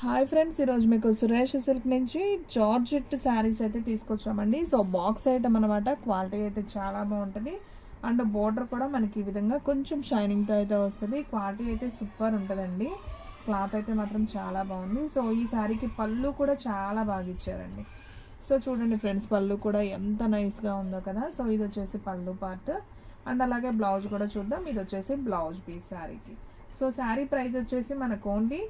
Hi friends, ఈరోజు మీకు Suresh silk నుంచి జార్జెట్ శారీస్ అయితే తీసుకొచ్చామండి. సో బాక్స్ ఐటమ్ అనమాట. క్వాలిటీ అయితే చాలా బాగుంటుంది అండ్ బోర్డర్ కూడా మనకి ఈ విధంగా కొంచెం షైనింగ్తో అయితే వస్తుంది. క్వాలిటీ అయితే సూపర్ ఉంటుందండి. క్లాత్ అయితే మాత్రం చాలా బాగుంది. సో ఈ శారీకి పళ్ళు కూడా చాలా బాగా ఇచ్చారండి. సో చూడండి ఫ్రెండ్స్, పళ్ళు కూడా ఎంత నైస్గా ఉందో కదా. సో ఇది వచ్చేసి పళ్ళు పార్ట్ అండ్ అలాగే బ్లౌజ్ కూడా చూద్దాం. ఇది వచ్చేసి బ్లౌజ్ పీస్ శారీకి. సో శారీ ప్రైస్ వచ్చేసి మనకు ఓన్లీ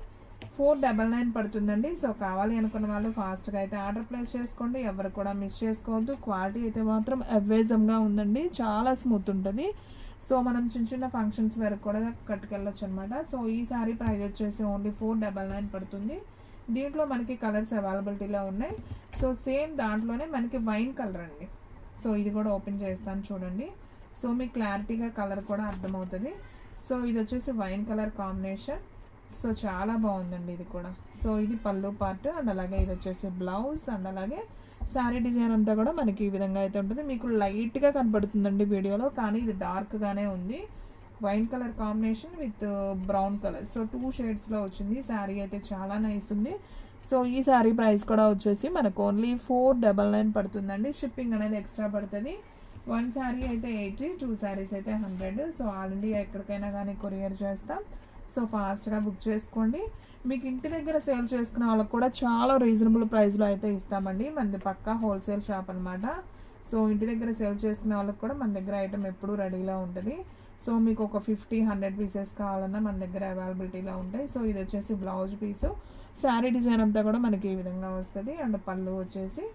499 పడుతుందండి. సో కావాలి అనుకున్న వాళ్ళు ఫాస్ట్గా అయితే ఆర్డర్ ప్లేస్ చేసుకోండి. ఎవరు కూడా మిస్ చేసుకోవద్దు. క్వాలిటీ అయితే మాత్రం అవేజంగా ఉందండి. చాలా స్మూత్ ఉంటుంది. సో మనం చిన్న చిన్న ఫంక్షన్స్ వరకు కూడా కట్టుకెళ్ళొచ్చు అనమాట. సో ఈ సారీ ప్రైస్ వచ్చేసి ఓన్లీ 499 పడుతుంది. దీంట్లో మనకి కలర్స్ అవైలబిలిటీలో ఉన్నాయి. సో సేమ్ దాంట్లోనే మనకి వైన్ కలర్ అండి. సో ఇది కూడా ఓపెన్ చేస్తాను చూడండి. సో మీకు క్లారిటీగా కలర్ కూడా అర్థమవుతుంది. సో ఇది వచ్చేసి వైన్ కలర్ కాంబినేషన్. సో చాలా బాగుందండి ఇది కూడా. సో ఇది పళ్ళు పార్ట్ అండ్ అలాగే ఇది వచ్చేసి బ్లౌజ్ అండ్ అలాగే శారీ డిజైన్ అంతా కూడా మనకి ఈ విధంగా అయితే ఉంటుంది. మీకు లైట్గా కనపడుతుందండి వీడియోలో, కానీ ఇది డార్క్గానే ఉంది. Wine colour combination with brown colour. So 2 షేడ్స్లో వచ్చింది. శారీ అయితే చాలా నైస్ ఉంది. సో ఈ శారీ ప్రైస్ కూడా వచ్చేసి మనకు ఓన్లీ 499 పడుతుందండి. షిప్పింగ్ అనేది ఎక్స్ట్రా పడుతుంది. 1 శారీ అయితే 80, 2 శారీస్ అయితే 100. సో ఆల్ ఇండియా ఎక్కడికైనా కానీ కొరియర్ చేస్తాం. సో ఫాస్ట్గా బుక్ చేసుకోండి. మీకు ఇంటి దగ్గర సేల్ చేసుకునే వాళ్ళకి కూడా చాలా రీజనబుల్ ప్రైస్లో అయితే ఇస్తామండి. మనది పక్కా హోల్సేల్ షాప్ అనమాట. సో ఇంటి దగ్గర సేల్ చేసుకునే వాళ్ళకి కూడా మన దగ్గర ఐటమ్ ఎప్పుడూ రెడీలో ఉంటుంది. సో మీకు ఒక 50-100 పీసెస్ కావాలన్నా మన దగ్గర అవైలబిలిటీలో ఉంటాయి. సో ఇది వచ్చేసి బ్లౌజ్ పీసు. శారీ డిజైన్ అంతా కూడా మనకి ఈ విధంగా వస్తుంది అండ్ పళ్ళు వచ్చేసి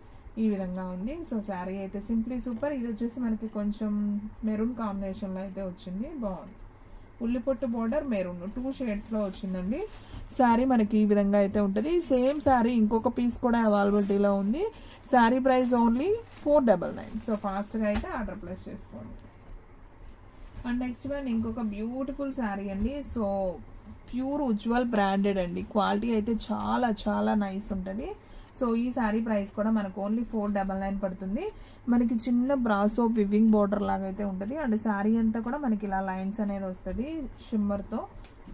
ఈ విధంగా ఉంది. సో శారీ అయితే సింప్లీ సూపర్. ఇది వచ్చేసి మనకి కొంచెం మెరూన్ కాంబినేషన్లో అయితే వచ్చింది. బాగుంది. ఉల్లిపొట్టు బోర్డర్ మెరూన్ 2 షేడ్స్లో వచ్చిందండి. శారీ మనకి ఈ విధంగా అయితే ఉంటుంది. సేమ్ శారీ ఇంకొక పీస్ కూడా అవైలబిలిటీలో ఉంది. Sari price only 499. సో ఫాస్ట్గా అయితే ఆర్డర్ ప్లేస్ చేసుకోండి. అండ్ నెక్స్ట్ వన్ ఇంకొక బ్యూటిఫుల్ శారీ అండి. సో ప్యూర్ ఉజ్వల్ బ్రాండెడ్ అండి. క్వాలిటీ అయితే చాలా చాలా నైస్ ఉంటుంది. సో ఈ శారీ ప్రైస్ కూడా మనకు ఓన్లీ 499 పడుతుంది. మనకి చిన్న బ్రాసో వివింగ్ బోర్డర్ లాగా అయితే ఉంటుంది అండ్ శారీ అంతా కూడా మనకి ఇలా లైన్స్ అనేది వస్తుంది షిమ్మర్తో.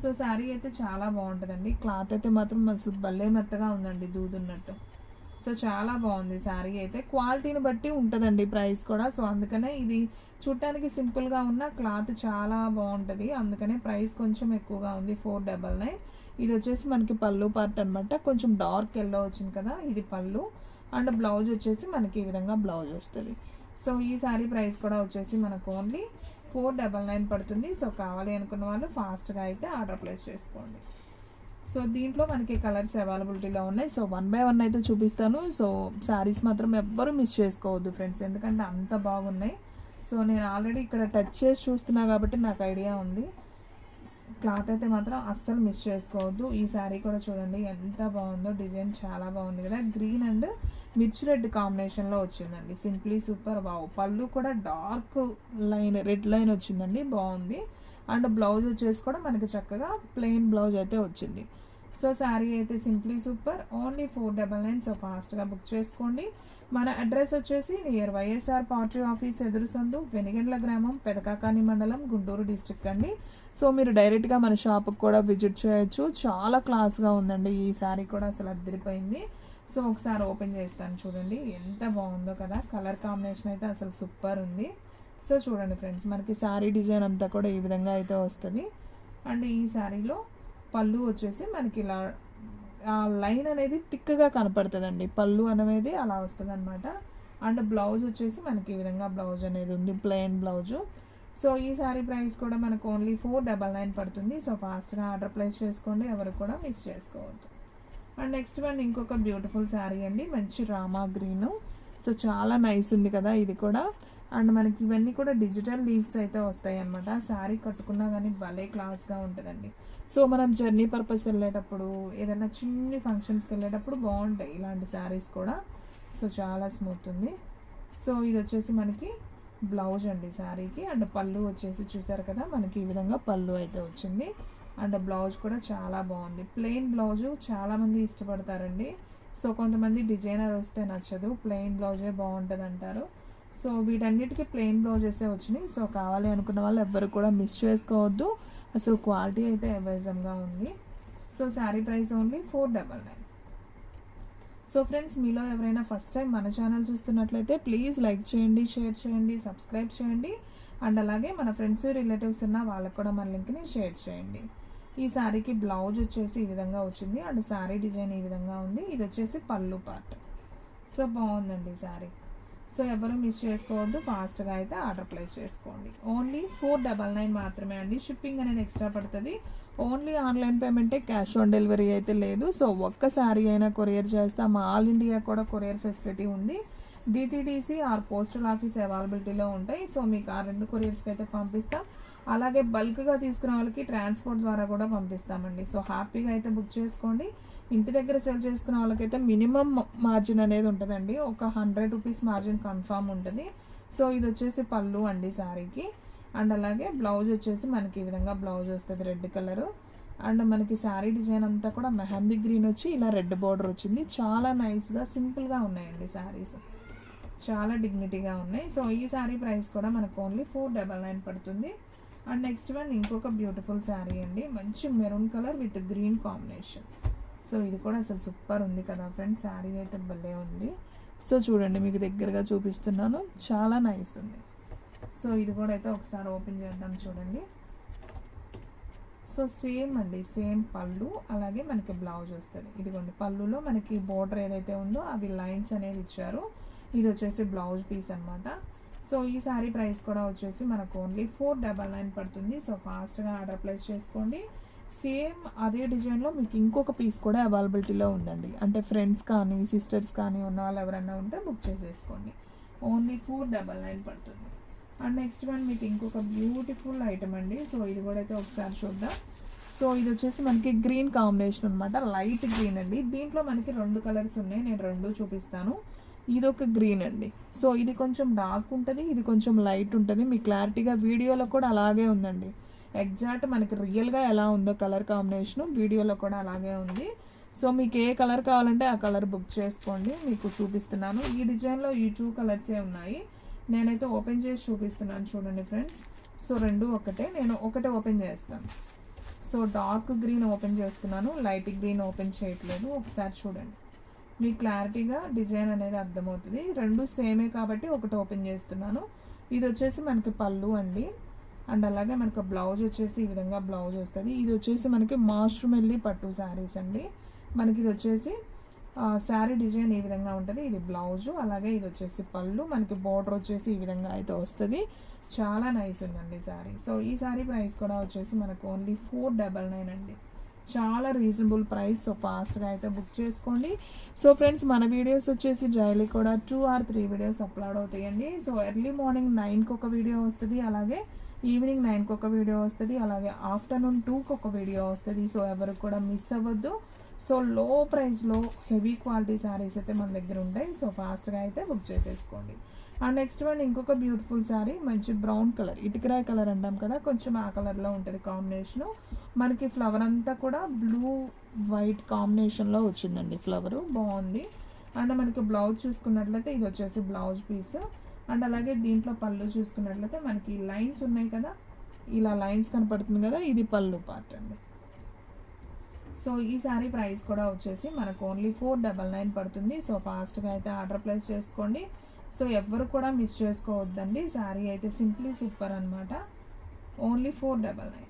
సో శారీ అయితే చాలా బాగుంటుందండి. క్లాత్ అయితే మాత్రం అసలు భలే మెత్తగా ఉందండి, దూదున్నట్టు. సో చాలా బాగుంది శారీ అయితే. క్వాలిటీని బట్టి ఉంటుందండి ప్రైస్ కూడా. సో అందుకనే ఇది చూడటానికి సింపుల్గా ఉన్న క్లాత్ చాలా బాగుంటుంది. అందుకనే ప్రైస్ కొంచెం ఎక్కువగా ఉంది, 499. ఇది వచ్చేసి మనకి పళ్ళు పార్ట్ అనమాట. కొంచెం డార్క్ ఎల్లో వచ్చింది కదా, ఇది పళ్ళు అండ్ బ్లౌజ్ వచ్చేసి మనకి ఈ విధంగా బ్లౌజ్ వస్తుంది. సో ఈ శారీ ప్రైస్ కూడా వచ్చేసి మనకు ఓన్లీ 499 పడుతుంది. సో కావాలి అనుకున్న వాళ్ళు ఫాస్ట్గా అయితే ఆర్డర్ ప్లేస్ చేసుకోండి. సో దీంట్లో మనకి కలర్స్ అవైలబిలిటీలో ఉన్నాయి. సో 1 by 1 అయితే చూపిస్తాను. సో శారీస్ మాత్రం ఎవ్వరూ మిస్ చేసుకోవద్దు ఫ్రెండ్స్, ఎందుకంటే అంత బాగున్నాయి. సో నేను ఆల్రెడీ ఇక్కడ టచ్ చేసి చూస్తున్నా కాబట్టి నాకు ఐడియా ఉంది. క్లాత్ అయితే మాత్రం అస్సలు మిస్ చేసుకోవద్దు. ఈ శారీ కూడా చూడండి ఎంత బాగుందో. డిజైన్ చాలా బాగుంది కదా. గ్రీన్ అండ్ మిర్చి రెడ్ కాంబినేషన్లో వచ్చిందండి. Simply super. వావ్. పళ్ళు కూడా డార్క్ లైన్ రెడ్ లైన్ వచ్చిందండి, బాగుంది. అండ్ బ్లౌజ్ వచ్చేసి కూడా మనకి చక్కగా ప్లెయిన్ బ్లౌజ్ అయితే వచ్చింది. సో శారీ అయితే సింప్లీ సూపర్. ఓన్లీ 499. సో ఫాస్ట్గా బుక్ చేసుకోండి. మన అడ్రస్ వచ్చేసి నియర్ వైఎస్ఆర్ పార్టీ ఆఫీస్ ఎదురు సందు, వెనిగండ్ల గ్రామం, పెదకాకాని మండలం, గుంటూరు డిస్ట్రిక్ట్ అండి. సో మీరు డైరెక్ట్గా మన షాప్కి కూడా విజిట్ చేయొచ్చు. చాలా క్లాస్గా ఉందండి ఈ శారీ కూడా, అసలు అద్దరిపోయింది. సో ఒకసారి ఓపెన్ చేస్తాను చూడండి ఎంత బాగుందో కదా. కలర్ కాంబినేషన్ అయితే అసలు సూపర్ ఉంది. సో చూడండి ఫ్రెండ్స్, మనకి శారీ డిజైన్ అంతా కూడా ఈ విధంగా అయితే వస్తుంది. అండ్ ఈ శారీలో పళ్ళు వచ్చేసి మనకి ఇలా ఆ లైన్ అనేది థిక్గా కనపడుతుందండి. పళ్ళు అనేది అలా వస్తుంది అనమాట. అండ్ బ్లౌజ్ వచ్చేసి మనకి ఈ విధంగా బ్లౌజ్ అనేది ఉంది, ప్లెయిన్ బ్లౌజు. సో ఈ శారీ ప్రైస్ కూడా మనకు ఓన్లీ 499 పడుతుంది. సో ఫాస్ట్గా ఆర్డర్ ప్లేస్ చేసుకోండి, ఎవరు కూడా మిస్ చేసుకోవద్దు. అండ్ నెక్స్ట్ వన్ ఇంకొక బ్యూటిఫుల్ శారీ అండి. మంచి రామా గ్రీను. సో చాలా నైస్ ఉంది కదా ఇది కూడా. అండ్ మనకి ఇవన్నీ కూడా డిజిటల్ లీవ్స్ అయితే వస్తాయి అనమాట. శారీ కట్టుకున్నా కానీ భలే క్లాస్గా ఉంటుందండి. సో మనం జర్నీ పర్పస్ వెళ్ళేటప్పుడు, ఏదైనా చిన్ని ఫంక్షన్స్కి వెళ్ళేటప్పుడు బాగుంటాయి ఇలాంటి శారీస్ కూడా. సో చాలా స్మూత్ ఉంది. సో ఇది వచ్చేసి మనకి బ్లౌజ్ అండి శారీకి. అండ్ పళ్ళు వచ్చేసి చూసారు కదా, మనకి ఈ విధంగా పళ్ళు అయితే వచ్చింది. అండ్ బ్లౌజ్ కూడా చాలా బాగుంది. ప్లెయిన్ బ్లౌజు చాలామంది ఇష్టపడతారండి. సో కొంతమంది డిజైనర్ వస్తే నచ్చదు, ప్లెయిన్ బ్లౌజే బాగుంటుంది అంటారు. సో వీటన్నిటికీ ప్లెయిన్ బ్లౌజెసే వచ్చినాయి. సో కావాలి అనుకున్న వాళ్ళు ఎవ్వరు కూడా మిస్ చేసుకోవద్దు. అసలు క్వాలిటీ అయితే అవేజంగా ఉంది. So sari price only 499. So friends, మీలో ఎవరైనా ఫస్ట్ టైం మన ఛానల్ చూస్తున్నట్లయితే ప్లీజ్ లైక్ చేయండి, షేర్ చేయండి, సబ్స్క్రైబ్ చేయండి. అండ్ అలాగే మన ఫ్రెండ్స్ రిలేటివ్స్ ఉన్న వాళ్ళకు కూడా మన లింక్ని షేర్ చేయండి. ఈ శారీకి బ్లౌజ్ వచ్చేసి ఈ విధంగా వచ్చింది అండ్ శారీ డిజైన్ ఈ విధంగా ఉంది. ఇది వచ్చేసి పళ్ళు పార్ట్. సో బాగుందండి శారీ. సో ఎవరు మిస్ చేసుకోవద్దు, ఫాస్ట్గా అయితే ఆర్డర్ ప్లేస్ చేసుకోండి. ఓన్లీ 499 మాత్రమే అండి. షిప్పింగ్ అనేది ఎక్స్ట్రా పడుతుంది. ఓన్లీ ఆన్లైన్ పేమెంటే, క్యాష్ ఆన్ డెలివరీ అయితే లేదు. సో ఒక్క శారీ అయినా కొరియర్ చేస్తాం. ఆల్ ఇండియా కూడా కొరియర్ ఫెసిలిటీ ఉంది. డిటిడిసి ఆర్ పోస్టల్ ఆఫీస్ అవైలబిలిటీలో ఉంటాయి. సో మీకు ఆ 2 కొరియర్స్కి అయితే పంపిస్తాం. అలాగే బల్క్గా తీసుకునే వాళ్ళకి ట్రాన్స్పోర్ట్ ద్వారా కూడా పంపిస్తామండి. సో హ్యాపీగా అయితే బుక్ చేసుకోండి. ఇంటి దగ్గర సెల్ చేసుకునే వాళ్ళకైతే మినిమం మార్జిన్ అనేది ఉంటుందండి. ఒక 100 రూపీస్ మార్జిన్ కన్ఫామ్ ఉంటుంది. సో ఇది వచ్చేసి పళ్ళు అండి శారీకి. అండ్ అలాగే బ్లౌజ్ వచ్చేసి మనకి ఈ విధంగా బ్లౌజ్ వస్తుంది రెడ్ కలరు. అండ్ మనకి శారీ డిజైన్ అంతా కూడా మెహందీ గ్రీన్ వచ్చి ఇలా రెడ్ బార్డర్ వచ్చింది. చాలా నైస్గా సింపుల్గా ఉన్నాయండి శారీస్, చాలా డిగ్నిటీగా ఉన్నాయి. సో ఈ శారీ ప్రైస్ కూడా మనకు ఓన్లీ 499 పడుతుంది. అండ్ నెక్స్ట్ వన్ ఇంకొక బ్యూటిఫుల్ శారీ అండి. మంచి maroon colour with green combination. So ఇది కూడా అసలు సూపర్ ఉంది కదా ఫ్రెండ్స్. శారీ అయితే భలే ఉంది. సో చూడండి, మీకు దగ్గరగా చూపిస్తున్నాను, చాలా నైస్ ఉంది. సో ఇది కూడా అయితే ఒకసారి ఓపెన్ చేద్దాం చూడండి. సో సేమ్ అండి, సేమ్ పళ్ళు, అలాగే మనకి బ్లౌజ్ వస్తుంది. ఇదిగోండి పళ్ళులో మనకి బోర్డర్ ఏదైతే ఉందో అవి లైన్స్ అనేది ఇచ్చారు. ఇది వచ్చేసి బ్లౌజ్ పీస్ అనమాట. సో ఈ శారీ ప్రైస్ కూడా వచ్చేసి మనకు ఓన్లీ 499 పడుతుంది. సో ఫాస్ట్గా ఆర్డర్ ప్లేస్ చేసుకోండి. సేమ్ అదే డిజైన్లో మీకు ఇంకొక పీస్ కూడా అవైలబిలిటీలో ఉందండి. అంటే ఫ్రెండ్స్ కానీ సిస్టర్స్ కానీ ఉన్న వాళ్ళు ఎవరైనా ఉంటే బుక్ చేసేసుకోండి. ఓన్లీ 499 పడుతుంది. అండ్ నెక్స్ట్ వన్ మీకు ఇంకొక బ్యూటిఫుల్ ఐటమ్ అండి. సో ఇది కూడా అయితే ఒకసారి చూద్దాం. సో ఇది వచ్చేసి మనకి గ్రీన్ కాంబినేషన్ అనమాట, లైట్ గ్రీన్ అండి. దీంట్లో మనకి 2 కలర్స్ ఉన్నాయి, నేను 2 చూపిస్తాను. ఇదొక గ్రీన్ అండి. సో ఇది కొంచెం డార్క్ ఉంటుంది, ఇది కొంచెం లైట్ ఉంటుంది. మీ క్లారిటీగా వీడియోలో కూడా అలాగే ఉందండి. ఎగ్జాక్ట్ మనకి రియల్గా ఎలా ఉందో కలర్ కాంబినేషను వీడియోలో కూడా అలాగే ఉంది. సో మీకు ఏ కలర్ కావాలంటే ఆ కలర్ బుక్ చేసుకోండి. మీకు చూపిస్తున్నాను. ఈ డిజైన్లో ఈ 2 కలర్సే ఉన్నాయి. నేనైతే ఓపెన్ చేసి చూపిస్తున్నాను చూడండి ఫ్రెండ్స్. సో 2 ఒకటే, నేను ఒకటే ఓపెన్ చేస్తాను. సో డార్క్ గ్రీన్ ఓపెన్ చేస్తున్నాను, లైట్ గ్రీన్ ఓపెన్ చేయట్లేదు. ఒకసారి చూడండి, మీకు క్లారిటీగా డిజైన్ అనేది అర్థమవుతుంది. 2 సేమే కాబట్టి ఒకటి ఓపెన్ చేస్తున్నాను. ఇది వచ్చేసి మనకి పళ్ళు అండి. అండ్ అలాగే మనకు బ్లౌజ్ వచ్చేసి ఈ విధంగా బ్లౌజ్ వస్తుంది. ఇది వచ్చేసి మనకి మాస్ట్రూమ్ వెళ్ళి పట్టు శారీస్ అండి. మనకి ఇది వచ్చేసి శారీ డిజైన్ ఈ విధంగా ఉంటుంది. ఇది బ్లౌజు, అలాగే ఇది వచ్చేసి పళ్ళు. మనకి బార్డర్ వచ్చేసి ఈ విధంగా అయితే వస్తుంది. చాలా నైస్ ఉందండి శారీ. సో ఈ శారీ ప్రైస్ కూడా వచ్చేసి మనకు ఓన్లీ 499 అండి. చాలా రీజనబుల్ ప్రైస్. సో ఫాస్ట్గా అయితే బుక్ చేసుకోండి. సో ఫ్రెండ్స్, మన వీడియోస్ వచ్చేసి డైలీ కూడా 2 or 3 వీడియోస్ అప్లోడ్ అవుతాయండి. సో ఎర్లీ మార్నింగ్ 9కి ఒక వీడియో వస్తుంది, అలాగే ఈవినింగ్ 9కి ఒక వీడియో వస్తుంది, అలాగే ఆఫ్టర్నూన్ 2కి ఒక వీడియో వస్తుంది. సో ఎవరు కూడా మిస్ అవ్వద్దు. సో లో ప్రైస్లో హెవీ క్వాలిటీ శారీస్ అయితే మన దగ్గర ఉంటాయి. సో ఫాస్ట్గా అయితే బుక్ చేసేసుకోండి. అండ్ నెక్స్ట్ వన్ ఇంకొక బ్యూటిఫుల్ శారీ, మంచి బ్రౌన్ కలర్, ఇటుకరాయి కలర్ అంటాం కదా, కొంచెం ఆ కలర్లో ఉంటుంది కాంబినేషను. మనకి ఫ్లవర్ అంతా కూడా బ్లూ వైట్ కాంబినేషన్లో వచ్చిందండి. ఫ్లవరు బాగుంది. అండ్ మనకి బ్లౌజ్ చూసుకున్నట్లయితే ఇది వచ్చేసి బ్లౌజ్ పీస్. అండ్ అలాగే దీంట్లో పళ్ళు చూసుకున్నట్లయితే మనకి లైన్స్ ఉన్నాయి కదా, ఇలా లైన్స్ కనపడుతుంది కదా, ఇది పళ్ళు పార్ట్ అండి. సో ఈ శారీ ప్రైస్ కూడా వచ్చేసి మనకు ఓన్లీ 499 పడుతుంది. సో ఫాస్ట్గా అయితే ఆర్డర్ ప్లేస్ చేసుకోండి. సో ఎవ్వరు కూడా మిస్ చేసుకోవద్దండి. శారీ అయితే సింప్లీ సూపర్ అనమాట. ఓన్లీ 499.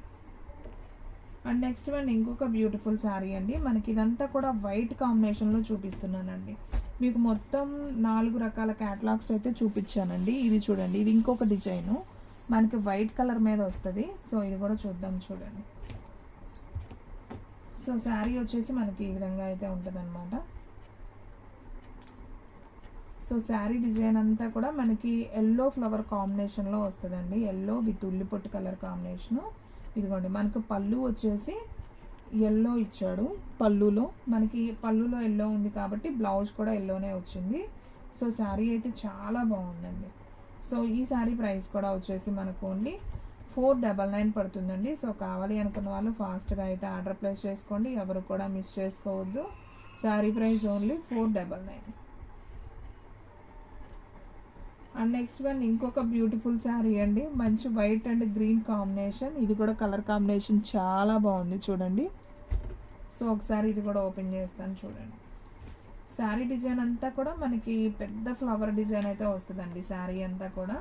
అండ్ నెక్స్ట్ వన్ ఇంకొక బ్యూటిఫుల్ శారీ అండి. మనకి ఇదంతా కూడా వైట్ కాంబినేషన్లో చూపిస్తున్నానండి. మీకు మొత్తం 4 రకాల క్యాటలాగ్స్ అయితే చూపించానండి. ఇది చూడండి, ఇది ఇంకొక డిజైను మనకి వైట్ కలర్ మీద వస్తుంది. సో ఇది కూడా చూద్దాం చూడండి. సో శారీ వచ్చేసి మనకి ఈ విధంగా అయితే ఉంటుంది అనమాట. సో శారీ డిజైన్ అంతా కూడా మనకి ఎల్లో ఫ్లవర్ కాంబినేషన్లో వస్తుందండి. ఎల్లో విత్ ఉల్లిపొట్టు కలర్ కాంబినేషను. ఇదిగోండి మనకు పళ్ళు వచ్చేసి ఎల్లో ఇచ్చాడు. పళ్ళులో మనకి పళ్ళులో ఎల్లో ఉంది కాబట్టి బ్లౌజ్ కూడా ఎల్లోనే వచ్చింది. సో శారీ అయితే చాలా బాగుందండి. సో ఈ శారీ ప్రైస్ కూడా వచ్చేసి మనకు ఓన్లీ 499 పడుతుందండి. సో కావాలి అనుకున్న వాళ్ళు ఫాస్ట్గా అయితే ఆర్డర్ ప్లేస్ చేసుకోండి. ఎవరు కూడా మిస్ చేసుకోవద్దు. Sari price only 499. And next one ఇంకొక బ్యూటిఫుల్ శారీ అండి. మంచి వైట్ అండ్ గ్రీన్ కాంబినేషన్. ఇది కూడా కలర్ కాంబినేషన్ చాలా బాగుంది చూడండి. సో ఒకసారి ఇది కూడా ఓపెన్ చేస్తాను చూడండి. శారీ డిజైన్ అంతా కూడా మనకి పెద్ద ఫ్లవర్ డిజైన్ అయితే వస్తుందండి శారీ అంతా కూడా.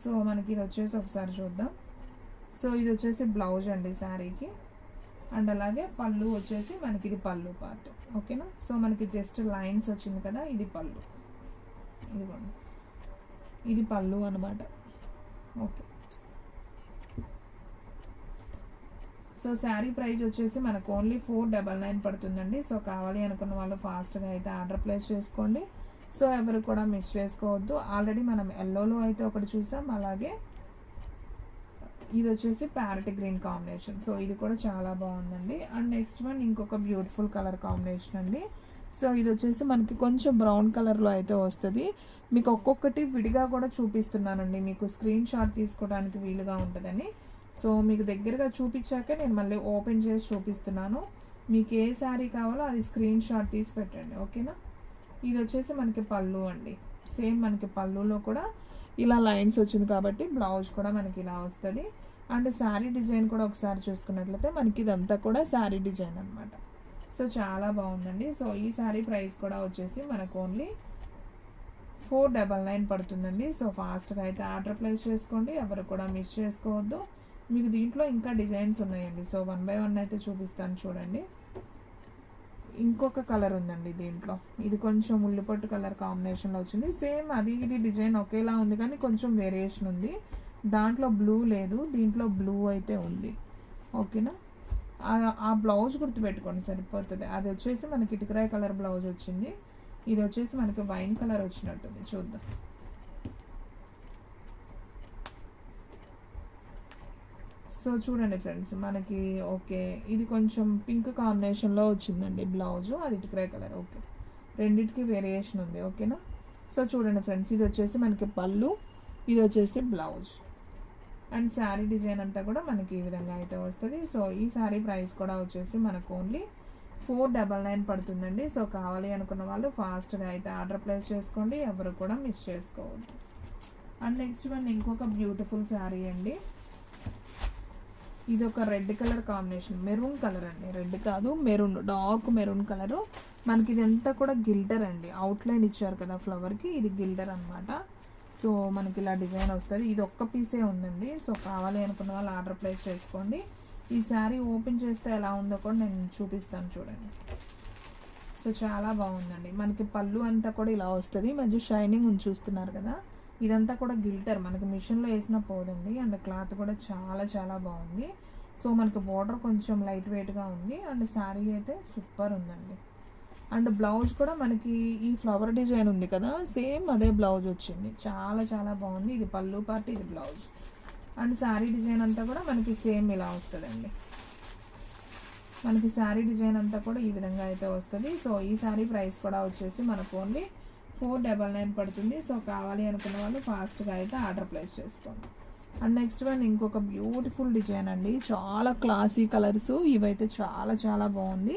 సో మనకి ఇది వచ్చేసి ఒకసారి చూద్దాం. సో ఇది వచ్చేసి బ్లౌజ్ అండి శారీకి. అండ్ అలాగే పళ్ళు వచ్చేసి మనకి ఇది పళ్ళు పార్ట్. ఓకేనా. సో మనకి జస్ట్ లైన్స్ వచ్చింది కదా, ఇది పళ్ళు. ఇదిగోండి, ఇది పళ్ళు అనమాట. ఓకే. సో శారీ ప్రైస్ వచ్చేసి మనకు ఓన్లీ 499 పడుతుందండి. సో కావాలి అనుకున్న వాళ్ళు ఫాస్ట్గా అయితే ఆర్డర్ ప్లేస్ చేసుకోండి. సో ఎవరు కూడా మిస్ చేసుకోవద్దు. ఆల్రెడీ మనం ఎల్లోలో అయితే ఒకటి చూసాం, అలాగే ఇది వచ్చేసి ప్యారెట్ గ్రీన్ కాంబినేషన్. సో ఇది కూడా చాలా బాగుందండి. అండ్ నెక్స్ట్ వన్ ఇంకొక బ్యూటిఫుల్ కలర్ కాంబినేషన్ అండి. సో ఇది వచ్చేసి మనకి కొంచెం బ్రౌన్ కలర్లో అయితే వస్తుంది. మీకు ఒక్కొక్కటి విడిగా కూడా చూపిస్తున్నానండి, మీకు స్క్రీన్ షాట్ తీసుకోవడానికి వీలుగా ఉంటుందని. సో మీకు దగ్గరగా చూపించాక నేను మళ్ళీ ఓపెన్ చేసి చూపిస్తున్నాను. మీకు ఏ శారీ కావాలో అది స్క్రీన్ షాట్ తీసి పెట్టండి. ఓకేనా. ఇది వచ్చేసి మనకి పళ్ళు అండి. సేమ్ మనకి పళ్ళులో కూడా ఇలా లైన్స్ వచ్చింది కాబట్టి బ్లౌజ్ కూడా మనకి ఇలా వస్తుంది. అండ్ శారీ డిజైన్ కూడా ఒకసారి చూసుకున్నట్లయితే మనకి ఇదంతా కూడా శారీ డిజైన్ అనమాట. సో చాలా బాగుందండి. సో ఈ శారీ ప్రైస్ కూడా వచ్చేసి మనకు ఓన్లీ 499 పడుతుందండి. సో ఫాస్ట్గా అయితే ఆర్డర్ ప్లేస్ చేసుకోండి, ఎవరు కూడా మిస్ చేసుకోవద్దు. మీకు దీంట్లో ఇంకా డిజైన్స్ ఉన్నాయండి. సో 1 by 1 అయితే చూపిస్తాను చూడండి. ఇంకొక కలర్ ఉందండి దీంట్లో, ఇది కొంచెం ఉల్లిపట్టు కలర్ కాంబినేషన్లో వచ్చింది. సేమ్ అది ఇది డిజైన్ ఒకేలా ఉంది కానీ కొంచెం వేరియేషన్ ఉంది. దాంట్లో బ్లూ లేదు, దీంట్లో బ్లూ అయితే ఉంది. ఓకేనా. ఆ బ్లౌజ్ గుర్తుపెట్టుకోండి సరిపోతుంది. అది వచ్చేసి మనకి ఇటుకరాయి కలర్ బ్లౌజ్ వచ్చింది. ఇది వచ్చేసి మనకి వైన్ కలర్ వచ్చినట్టుంది. చూద్దాం. సో చూడండి ఫ్రెండ్స్, మనకి ఓకే ఇది కొంచెం పింక్ కాంబినేషన్లో వచ్చిందండి బ్లౌజు, అది ఇటుకరాయి కలర్. ఓకే, రెండింటికి వేరియేషన్ ఉంది. ఓకేనా. సో చూడండి ఫ్రెండ్స్, ఇది వచ్చేసి మనకి పళ్ళు, ఇది వచ్చేసి బ్లౌజ్. అండ్ శారీ డిజైన్ అంతా కూడా మనకి ఈ విధంగా అయితే వస్తుంది. సో ఈ శారీ ప్రైస్ కూడా వచ్చేసి మనకు ఓన్లీ 499 పడుతుందండి. సో కావాలి అనుకున్న వాళ్ళు ఫాస్ట్గా అయితే ఆర్డర్ ప్లేస్ చేసుకోండి, ఎవరు కూడా మిస్ చేసుకోవద్దు. అండ్ నెక్స్ట్ వన్ ఇంకొక బ్యూటిఫుల్ శారీ అండి. ఇది ఒక red colour combination, maroon colour అండి, రెడ్ కాదు మెరూన్, డార్క్ మెరూన్ కలరు. మనకి ఇదంతా కూడా గిల్టర్ అండి, అవుట్లైన్ ఇచ్చారు కదా ఫ్లవర్కి, ఇది గిల్టర్ అనమాట. సో మనకి ఇలా డిజైన్ వస్తుంది. ఇది ఒక్క పీసే ఉందండి. సో కావాలి అనుకున్న వాళ్ళు ఆర్డర్ ప్లేస్ చేసుకోండి. ఈ శారీ ఓపెన్ చేస్తే ఎలా ఉందో కూడా నేను చూపిస్తాను చూడండి. సో చాలా బాగుందండి. మనకి పళ్ళు అంతా కూడా ఇలా వస్తుంది, మంచి షైనింగ్ ఉంది చూస్తున్నారు కదా. ఇదంతా కూడా గిల్టర్, మనకి మిషన్లో వేసిన పోదండి. అండ్ క్లాత్ కూడా చాలా చాలా బాగుంది. సో మనకి బోర్డర్ కొంచెం లైట్ వెయిట్గా ఉంది. అండ్ శారీ అయితే సూపర్ ఉందండి. అండ్ బ్లౌజ్ కూడా మనకి ఈ ఫ్లవర్ డిజైన్ ఉంది కదా, సేమ్ అదే బ్లౌజ్ వచ్చింది. చాలా చాలా బాగుంది. ఇది పళ్ళు పార్ట్, ఇది బ్లౌజ్. అండ్ శారీ డిజైన్ అంతా కూడా మనకి సేమ్ ఇలా వస్తుందండి. మనకి శారీ డిజైన్ అంతా కూడా ఈ విధంగా అయితే వస్తుంది. సో ఈ శారీ ప్రైస్ కూడా వచ్చేసి మనకు ఓన్లీ 499 పడుతుంది. సో కావాలి అనుకున్న వాళ్ళు ఫాస్ట్గా అయితే ఆర్డర్ ప్లేస్ చేసుకోండి. అండ్ నెక్స్ట్ వన్ ఇంకొక బ్యూటిఫుల్ డిజైన్ అండి, చాలా క్లాసీ కలర్స్, ఇవైతే చాలా చాలా బాగుంది.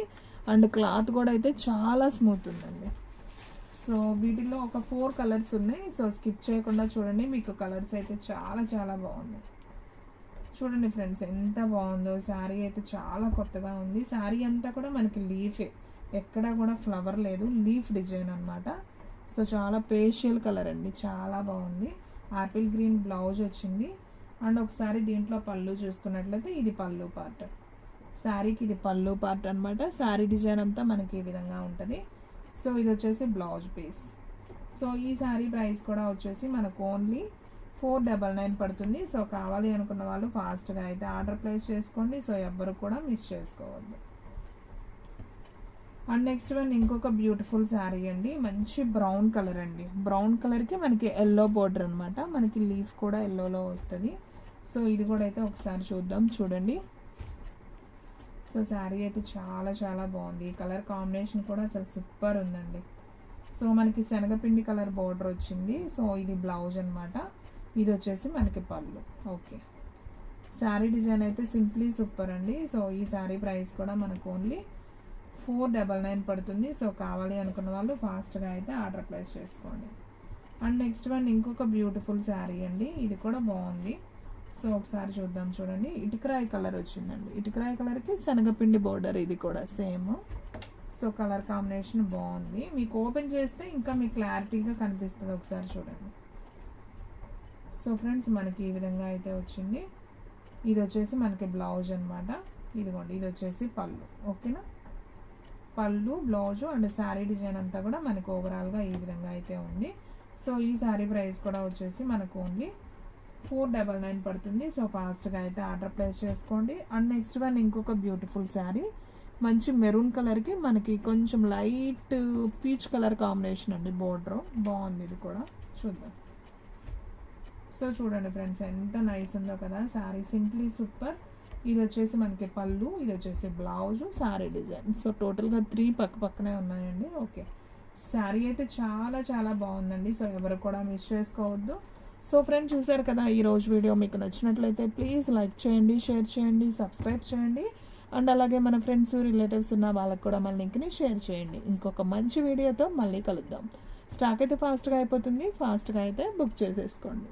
అండ్ క్లాత్ కూడా అయితే చాలా స్మూత్ ఉందండి. సో వీటిల్లో ఒక 4 కలర్స్ ఉన్నాయి. సో స్కిప్ చేయకుండా చూడండి, మీకు కలర్స్ అయితే చాలా చాలా బాగున్నాయి. చూడండి ఫ్రెండ్స్ ఎంత బాగుందో. శారీ అయితే చాలా కొత్తగా ఉంది. శారీ అంతా కూడా మనకి లీఫే, ఎక్కడా కూడా ఫ్లవర్ లేదు, లీఫ్ డిజైన్ అనమాట. సో చాలా పేషియల్ కలర్ అండి, చాలా బాగుంది. ఆపిల్ గ్రీన్ బ్లౌజ్ వచ్చింది. అండ్ ఒకసారి దీంట్లో పళ్ళు చూసుకున్నట్లయితే ఇది పళ్ళు పార్ట్, శారీకి ఇది పళ్ళు పార్ట్ అనమాట. శారీ డిజైన్ అంతా మనకి ఈ విధంగా ఉంటుంది. సో ఇది వచ్చేసి బ్లౌజ్ పీస్. సో ఈ శారీ ప్రైస్ కూడా వచ్చేసి మనకు ఓన్లీ 499 పడుతుంది. సో కావాలి అనుకున్న వాళ్ళు ఫాస్ట్గా అయితే ఆర్డర్ ప్లేస్ చేసుకోండి. సో ఎవ్వరు కూడా మిస్ చేసుకోవద్దు. అండ్ నెక్స్ట్ వన్ ఇంకొక బ్యూటిఫుల్ శారీ అండి, మంచి బ్రౌన్ కలర్ అండి. బ్రౌన్ కలర్కి మనకి ఎల్లో బోర్డర్ అనమాట, మనకి లీఫ్ కూడా ఎల్లోలో వస్తుంది. సో ఇది కూడా అయితే ఒకసారి చూద్దాం చూడండి. సో శారీ అయితే చాలా చాలా బాగుంది. ఈ కలర్ కాంబినేషన్ కూడా అసలు సూపర్ ఉందండి. సో మనకి శనగపిండి కలర్ బోర్డర్ వచ్చింది. సో ఇది బ్లౌజ్ అనమాట, ఇది వచ్చేసి మనకి పళ్ళు. ఓకే, శారీ డిజైన్ అయితే సింప్లీ సూపర్ అండి. సో ఈ శారీ ప్రైస్ కూడా మనకు ఓన్లీ 499 పడుతుంది. సో కావాలి అనుకున్న వాళ్ళు ఫాస్ట్గా అయితే ఆర్డర్ ప్లేస్ చేసుకోండి. అండ్ నెక్స్ట్ వన్ ఇంకొక బ్యూటిఫుల్ శారీ అండి, ఇది కూడా బాగుంది. సో ఒకసారి చూద్దాం చూడండి. ఇటుకరాయి కలర్ వచ్చిందండి. ఇటుకరాయి కలర్కి శనగపిండి బోర్డర్ ఇది కూడా సేమ్. సో కలర్ కాంబినేషన్ బాగుంది. మీకు ఓపెన్ చేస్తే ఇంకా మీకు క్లారిటీగా కనిపిస్తుంది. ఒకసారి చూడండి. సో ఫ్రెండ్స్ మనకి ఈ విధంగా అయితే వచ్చింది. ఇది వచ్చేసి మనకి బ్లౌజ్ అనమాట. ఇదిగోండి, ఇది వచ్చేసి పళ్ళు. ఓకేనా, పళ్ళు, బ్లౌజు అండ్ శారీ డిజైన్ అంతా కూడా మనకు ఓవరాల్గా ఈ విధంగా అయితే ఉంది. సో ఈ శారీ ప్రైస్ కూడా వచ్చేసి మనకు ఓన్లీ 499 పడుతుంది. సో ఫాస్ట్గా అయితే ఆర్డర్ ప్లేస్ చేసుకోండి. అండ్ నెక్స్ట్ వన్ ఇంకొక బ్యూటిఫుల్ శారీ, మంచి మెరూన్ కలర్కి మనకి కొంచెం లైట్ పీచ్ కలర్ కాంబినేషన్ అండి. బోర్డర్ బాగుంది. ఇది కూడా చూద్దాం. సో చూడండి ఫ్రెండ్స్, ఎంత నైస్ ఉందో కదా శారీ. Simply super. ఇది వచ్చేసి మనకి పళ్ళు, ఇది వచ్చేసి బ్లౌజు, శారీ డిజైన్. సో టోటల్గా 3 పక్కనే ఉన్నాయండి. ఓకే, శారీ అయితే చాలా చాలా బాగుందండి. సో ఎవరు కూడా మిస్ చేసుకోవద్దు. సో ఫ్రెండ్స్ చూసారు కదా, ఈరోజు వీడియో మీకు నచ్చినట్లయితే ప్లీజ్ లైక్ చేయండి, షేర్ చేయండి, సబ్స్క్రైబ్ చేయండి. అండ్ అలాగే మన ఫ్రెండ్స్, రిలేటివ్స్ ఉన్న వాళ్ళకి కూడా మన లింక్ని షేర్ చేయండి. ఇంకొక మంచి వీడియోతో మళ్ళీ కలుద్దాం. స్టాక్ అయితే ఫాస్ట్గా అయిపోతుంది. ఫాస్ట్గా అయితే బుక్ చేసేసుకోండి.